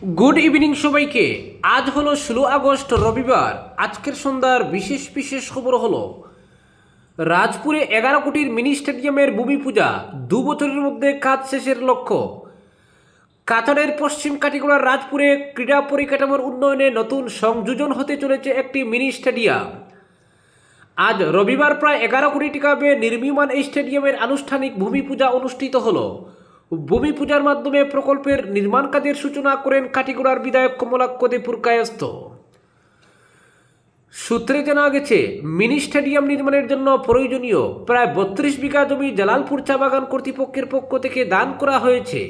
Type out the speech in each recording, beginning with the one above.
Good evening সবাইকে। আজ হলো 16 আগস্ট রবিবার। আজকের সন্ধ্যার বিশেষ বিশেষ খবর হলো রাজপুরে 11 কোটির মিনি স্টেডিয়ামের ভূমি পূজা, 2 বছরের মধ্যে কাজ শেষের লক্ষ্য। কাতারের পশ্চিম কাটিগড়ার রাজপুরে ক্রীড়া পরিকাঠামোর উন্নয়নে নতুন সংযোজন হতে চলেছে একটি মিনি স্টেডিয়াম। আজ রবিবার প্রায় 11 কোটি টাকা ব্যয়ে নির্মীয়মান এই স্টেডিয়ামের আনুষ্ঠানিক ভূমি পূজা অনুষ্ঠিত হলো। ভূমি পূজার মাধ্যমে প্রকল্পের নির্মাণ কাজের সূচনা করেন কাটিগড়ার বিধায়ক কমলাক্ষ দে পুরকায়স্থ। সূত্রে জানা গেছে, মিনি স্টেডিয়াম নির্মাণের জন্য প্রয়োজনীয় প্রায় 32 বিঘা জমি জালালপুর চা বাগান কর্তৃপক্ষের পক্ষ থেকে দান করা হয়েছে।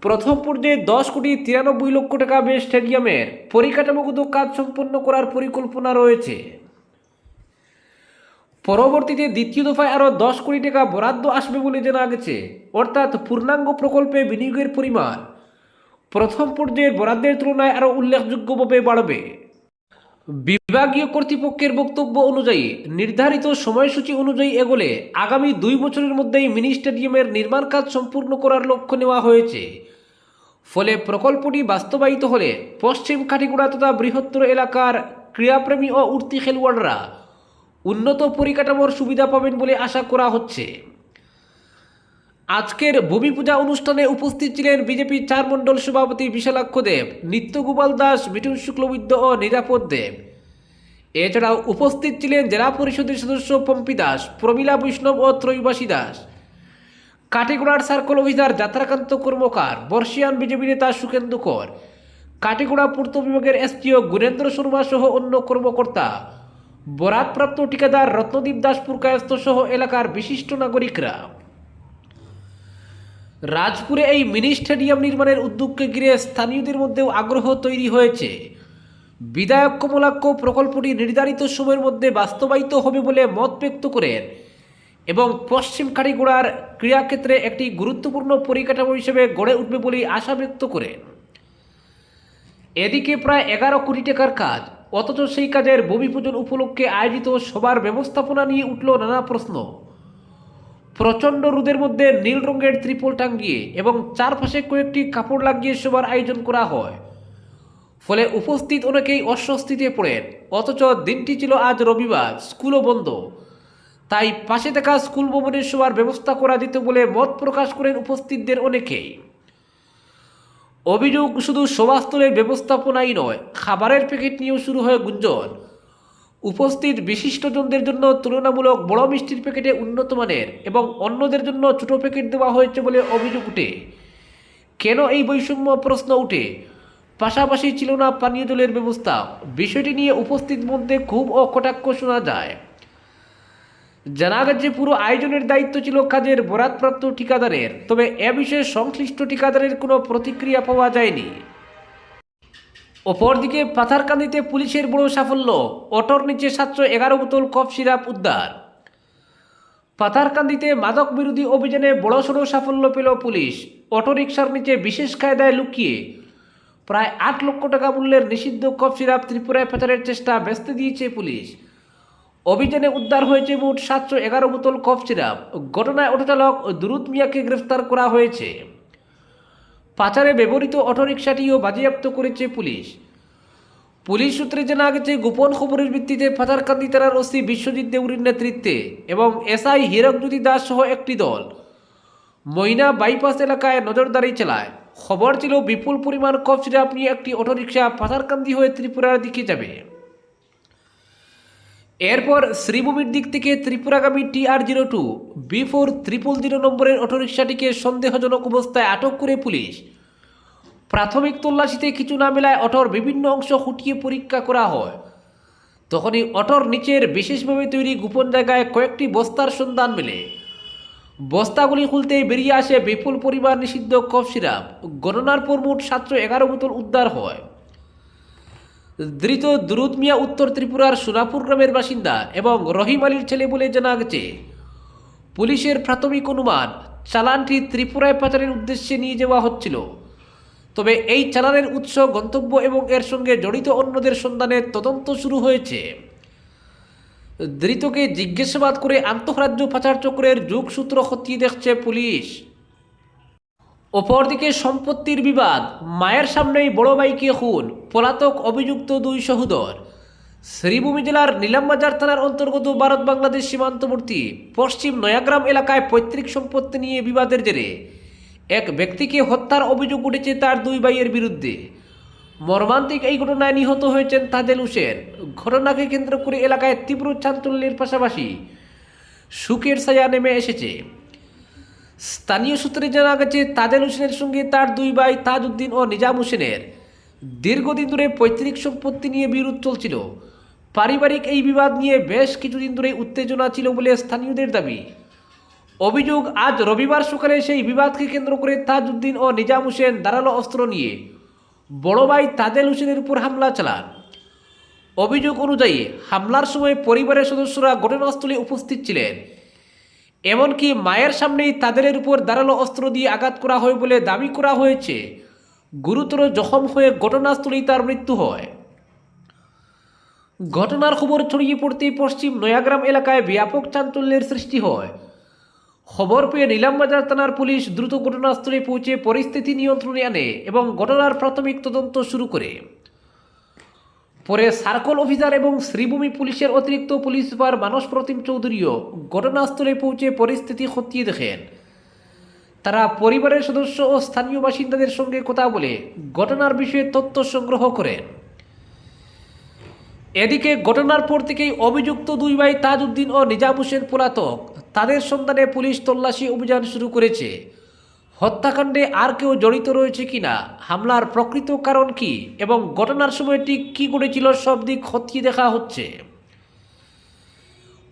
প্রথম পর্যায়ে 10 কোটি 93 লক্ষ টাকা ব্যয়ে স্টেডিয়ামের পরিকাঠামোগত কাজ সম্পন্ন করার পরিকল্পনা রয়েছে। পরবর্তীতে দ্বিতীয় দফায় আরও 10 কোটি টাকা বরাদ্দ আসবে বলে জানা গেছে, অর্থাৎ পূর্ণাঙ্গ প্রকল্পে বিনিয়োগের পরিমাণ প্রথম পর্যায়ের বরাদ্দের তুলনায় আরও উল্লেখযোগ্যভাবে বাড়বে। বিভাগীয় কর্তৃপক্ষের বক্তব্য অনুযায়ী নির্ধারিত সময়সূচি অনুযায়ী এগোলে আগামী 2 বছরের মধ্যেই মিনি স্টেডিয়ামের নির্মাণ কাজ সম্পূর্ণ করার লক্ষ্য নেওয়া হয়েছে। ফলে প্রকল্পটি বাস্তবায়িত হলে পশ্চিম কাটিগড়া তথা বৃহত্তর এলাকার ক্রীড়াপ্রেমী ও উঠতি খেলোয়াড়রা উন্নত পরিকাঠামোর সুবিধা পাবেন বলে আশা করা হচ্ছে। আজকের ভূমি পূজা অনুষ্ঠানে উপস্থিত ছিলেন বিজেপি 4 মণ্ডল সভাপতি বিশালাক্ষ দেব, নিত্যগোপাল দাস, মিঠুন শুক্লবৈদ্য ও নিরাপদ দেব। এছাড়াও উপস্থিত ছিলেন জেলা পরিষদের সদস্য পম্পি দাস, প্রমীলা বৈষ্ণব ও ত্রৈবাসী দাস, কাটিগড়ার সার্কেল অফিসার যাত্রাকান্ত কর্মকার, বর্ষিয়ান বিজেপি নেতা সুখেন্দু কর, কাটিগড়া পূর্ত বিভাগের এসপিও গুণেন্দ্র শর্মা সহ অন্য কর্মকর্তা, বরাদপ্রাপ্ত ঠিকাদার রত্নদীপ দাস পুরকায়স্থ সহ এলাকার বিশিষ্ট নাগরিকরা। রাজপুরে এই মিনি স্টেডিয়াম নির্মাণের উদ্যোগকে ঘিরে স্থানীয়দের মধ্যেও আগ্রহ তৈরি হয়েছে। বিধায়ক কমলাক্ষ প্রকল্পটি নির্ধারিত সময়ের মধ্যে বাস্তবায়িত হবে বলে মত ব্যক্ত করেন এবং পশ্চিম কাটিগড়ার ক্রীড়াক্ষেত্রে একটি গুরুত্বপূর্ণ পরিকাঠামো হিসেবে গড়ে উঠবে বলে আশা ব্যক্ত করেন। এদিকে প্রায় 11 কোটি টাকার কাজ, অথচ সেই কাজের ভূমি পূজন উপলক্ষে আয়োজিত সভার ব্যবস্থাপনা নিয়ে উঠল নানা প্রশ্ন। প্রচণ্ড রোদের মধ্যে নীল রঙের ত্রিপল টাঙ্গিয়ে এবং চারপাশে কয়েকটি কাপড় লাগিয়ে সবার আয়োজন করা হয়, ফলে উপস্থিত অনেকেই অস্বস্তিতে পড়েন। অথচ দিনটি ছিল আজ রবিবার, স্কুলও বন্ধ, তাই পাশে থাকা স্কুল ভবনের সবার ব্যবস্থা করা যেত বলে মত প্রকাশ করেন উপস্থিতদের অনেকেই। অভিযোগ, শুধু সভাস্থলের ব্যবস্থাপনাই নয়, খাবারের প্যাকেট নিয়েও শুরু হয় গুঞ্জন। উপস্থিত বিশিষ্টজনদের জন্য তুলনামূলক বড় মিষ্টির প্যাকেটে উন্নত মানের এবং অন্যদের জন্য ছোট প্যাকেট দেওয়া হয়েছে বলে অভিযোগ উঠে। কেন এই বৈষম্য প্রশ্ন উঠে। পাশাপাশি ছিল না পানীয় জলের ব্যবস্থা। বিষয়টি নিয়ে উপস্থিত মধ্যে খুব ও কটাক্ষ শোনা যায়। জানা গেছে পুরো আয়োজনের দায়িত্ব ছিল কাজের বরাদপ্রাপ্ত ঠিকাদারের, তবে এ বিষয়ে সংশ্লিষ্ট ঠিকাদারের কোনো প্রতিক্রিয়া পাওয়া যায়নি। অপরদিকে পাথারকান্দিতে পুলিশের বড় সাফল্য, অটোর নিচে 711 বোতল কফ সিরাপ উদ্ধার। পাথারকান্দিতে মাদক বিরোধী অভিযানে বড়সড় সাফল্য পেল পুলিশ। অটোরিকশার নিচে বিশেষ কায়দায় লুকিয়ে প্রায় 8 লক্ষ টাকা মূল্যের নিষিদ্ধ কফ সিরাপ ত্রিপুরায় পাচারের চেষ্টা ব্যস্ত দিয়েছে পুলিশ। অভিযানে উদ্ধার হয়েছে মোট 711 বোতল কফ সিরাপ। ঘটনায় অটোচালক দুরুদ মিয়াকে গ্রেফতার করা হয়েছে। পাচারে ব্যবহৃত অটোরিকশাটিও বাজেয়াপ্ত করেছে পুলিশ। পুলিশ সূত্রে জানা গেছে, গোপন খবরের ভিত্তিতে পাথারকান্দি থানার ওসি বিশ্বজিৎ দেউরির নেতৃত্বে এবং এসআই হীরকজ্যোতি দাস সহ একটি দল ময়না বাইপাস এলাকায় নজরদারি চালায়। খবর ছিল বিপুল পরিমাণ কফ সিরাপ নিয়ে একটি অটোরিকশা পাথারকান্দি হয়ে ত্রিপুরার দিকে যাবে। এরপর শ্রীভূমির দিক থেকে ত্রিপুরাগামী TR02 B4000 নম্বরের অটোরিকশাটিকে সন্দেহজনক অবস্থায় আটক করে পুলিশ। প্রাথমিক তল্লাশিতে কিছু না মেলায় অটোর বিভিন্ন অংশ খুঁটিয়ে পরীক্ষা করা হয়। তখনই অটোর নিচের বিশেষভাবে তৈরি গোপন জায়গায় কয়েকটি বস্তার সন্ধান মেলে। বস্তাগুলি খুলতেই বেরিয়ে আসে বিপুল পরিমাণ নিষিদ্ধ কফ সিরাপ। গণনার পর মোট 711 বোতল উদ্ধার হয়। ধৃত দুরুদ মিয়া উত্তর ত্রিপুরার সোনাপুর গ্রামের বাসিন্দা এবং রহিম আলীর ছেলে বলে জানা গেছে। পুলিশের প্রাথমিক অনুমান, চালানটি ত্রিপুরায় পাচারের উদ্দেশ্যে নিয়ে যাওয়া হচ্ছিল। তবে এই চালানের উৎস, গন্তব্য এবং এর সঙ্গে জড়িত অন্যদের সন্ধানে তদন্ত শুরু হয়েছে। ধৃতকে জিজ্ঞাসাবাদ করে আন্তঃরাজ্য পাচার চক্রের যোগসূত্র খতিয়ে দেখছে পুলিশ। অপরদিকে সম্পত্তির বিবাদ, মায়ের সামনেই বড় ভাইকে খুন, পলাতক অভিযুক্ত দুই সহোদর। শ্রীভূমি জেলার নিলামবাজার থানার অন্তর্গত ভারত বাংলাদেশ সীমান্তবর্তী পশ্চিম নয়াগ্রাম এলাকায় পৈতৃক সম্পত্তি নিয়ে বিবাদের জেরে এক ব্যক্তিকে হত্যার অভিযোগ উঠেছে তার দুই ভাইয়ের বিরুদ্ধে। মর্মান্তিক এই ঘটনায় নিহত হয়েছেন তাজেল হোসেন। ঘটনাকে কেন্দ্র করে এলাকায় তীব্র চাঞ্চল্যের পাশাপাশি শোকের ছায়া নেমে এসেছে। স্থানীয় সূত্রে জানা গেছে, তাজেল হোসেনের সঙ্গে তার দুই ভাই তাজউদ্দিন ও নিজাম হোসেনের দীর্ঘদিন ধরে পৈতৃক সম্পত্তি নিয়ে বিরোধ চলছিল। পারিবারিক এই বিবাদ নিয়ে বেশ কিছুদিন ধরে উত্তেজনা ছিল বলে স্থানীয়দের দাবি। অভিযোগ, আজ রবিবার সকালে সেই বিবাদকে কেন্দ্র করে তাজউদ্দিন ও নিজাম হোসেন ধারালো অস্ত্র নিয়ে বড় ভাই তাজেল হোসেনের উপর হামলা চালান। অভিযোগ অনুযায়ী হামলার সময় পরিবারের সদস্যরা ঘটনাস্থলে উপস্থিত ছিলেন। এমনকি মায়ের সামনেই তাদের উপর ধারালো অস্ত্র দিয়ে আঘাত করা হয় বলে দাবি করা হয়েছে। গুরুতর জখম হয়ে ঘটনাস্থলেই তার মৃত্যু হয়। ঘটনার খবর ছড়িয়ে পড়তেই পশ্চিম নয়াগ্রাম এলাকায় ব্যাপক চাঞ্চল্যের সৃষ্টি হয়। খবর পেয়ে নিলামবাজার থানার পুলিশ দ্রুত ঘটনাস্থলে পৌঁছে পরিস্থিতি নিয়ন্ত্রণে আনে এবং ঘটনার প্রাথমিক তদন্ত শুরু করে। পরে সার্কল অফিসার এবং শ্রীভূমি পুলিশের অতিরিক্ত পুলিশ সুপার মানস প্রতিম চৌধুরীও ঘটনাস্থলে পৌঁছে পরিস্থিতি খতিয়ে দেখেন। তারা পরিবারের সদস্য ও স্থানীয় বাসিন্দাদের সঙ্গে কথা বলে ঘটনার বিষয়ে তথ্য সংগ্রহ করেন। এদিকে ঘটনার পর থেকেই অভিযুক্ত দুই ভাই তাজউদ্দিন ও নিজাম হোসেন পলাতক, তাদের সন্ধানে পুলিশ তল্লাশি অভিযান শুরু করেছে। হত্যাকাণ্ডে আর কেউ জড়িত রয়েছে কিনা, হামলার প্রকৃত কারণ কি এবং ঘটনার সময় ঠিক কী ঘটেছিল সব দিক খতিয়ে দেখা হচ্ছে।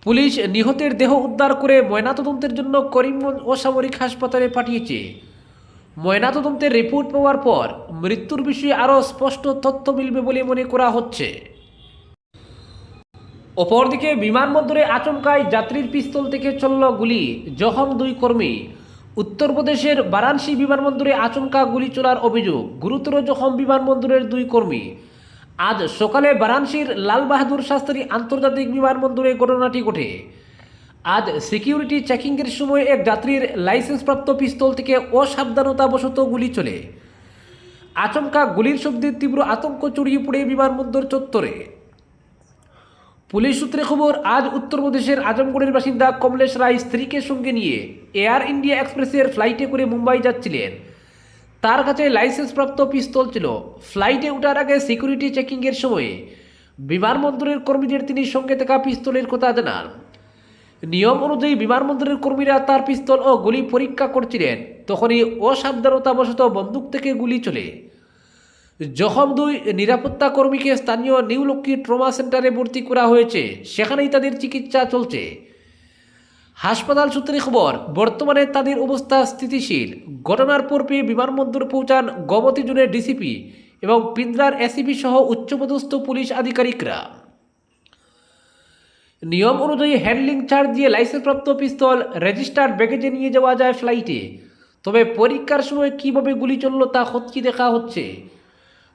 পুলিশ নিহতের দেহ উদ্ধার করে ময়নাতদন্তের জন্য করিমগঞ্জ অসামরিক হাসপাতালে পাঠিয়েছে। ময়নাতদন্তের রিপোর্ট পাওয়ার পর মৃত্যুর বিষয়ে আরও স্পষ্ট তথ্য মিলবে বলে মনে করা হচ্ছে। অপরদিকে বিমানবন্দরে আচমকায় যাত্রীর পিস্তল থেকে চলল গুলি, জখম দুই কর্মী। উত্তরপ্রদেশের বারাণসী বিমানবন্দরে আচমকা গুলি চলার অভিযোগ, গুরুতর জখম বিমানবন্দরের দুই কর্মী। আজ সকালে বারাণসীর লাল বাহাদুর শাস্ত্রী আন্তর্জাতিক বিমানবন্দরে ঘটনাটি ঘটে। আজ সিকিউরিটি চেকিংয়ের সময় এক যাত্রীর লাইসেন্সপ্রাপ্ত পিস্তল থেকে অসাবধানতাবশত গুলি চলে। আচমকা গুলির শব্দে তীব্র আতঙ্ক ছড়িয়ে পড়ে বিমানবন্দর চত্বরে। পুলিশ সূত্রে খবর, আজ উত্তরপ্রদেশের আজমগড়ের বাসিন্দা কমলেশ রায় স্ত্রীকে সঙ্গে নিয়ে এয়ার ইন্ডিয়া এক্সপ্রেসের ফ্লাইটে করে মুম্বাই যাচ্ছিলেন। তার কাছে লাইসেন্সপ্রাপ্ত পিস্তল ছিল। ফ্লাইটে ওঠার আগে সিকিউরিটি চেকিংয়ের সময়ে বিমানবন্দরের কর্মীদের তিনি সঙ্গে থাকা পিস্তলের কথা জানান। নিয়ম অনুযায়ী বিমানবন্দরের কর্মীরা তার পিস্তল ও গুলি পরীক্ষা করছিলেন, তখনই অসাবধানতাবশত বন্দুক থেকে গুলি চলে। জখম দুই নিরাপত্তা কর্মীকে স্থানীয় নিউ লক্ষ্মী ট্রমা সেন্টারে ভর্তি করা হয়েছে, সেখানেই তাদের চিকিৎসা চলছে। হাসপাতাল সূত্রে খবর, বর্তমানে তাদের অবস্থা স্থিতিশীল। ঘটনার পর পেয়ে বিমানবন্দর পৌঁছান গোমতী জোনের ডিসিপি এবং পিন্দ্রার এসিপি সহ উচ্চপদস্থ পুলিশ আধিকারিকরা। নিয়ম অনুযায়ী হ্যান্ডলিং চার্জ দিয়ে লাইসেন্সপ্রাপ্ত পিস্তল রেজিস্টার্ড ব্যাগেজে নিয়ে যাওয়া যায় ফ্লাইটে। তবে পরীক্ষার সময় কীভাবে গুলি চলল তা খতিয়ে দেখা হচ্ছে।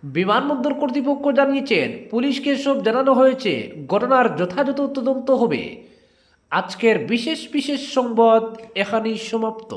বিমানবন্দর কর্তৃপক্ষ জানিয়েছেন, পুলিশকে সব জানানো হয়েছে, ঘটনার যথাযথ তদন্ত হবে। আজকের বিশেষ সংবাদ এখানেই সমাপ্ত।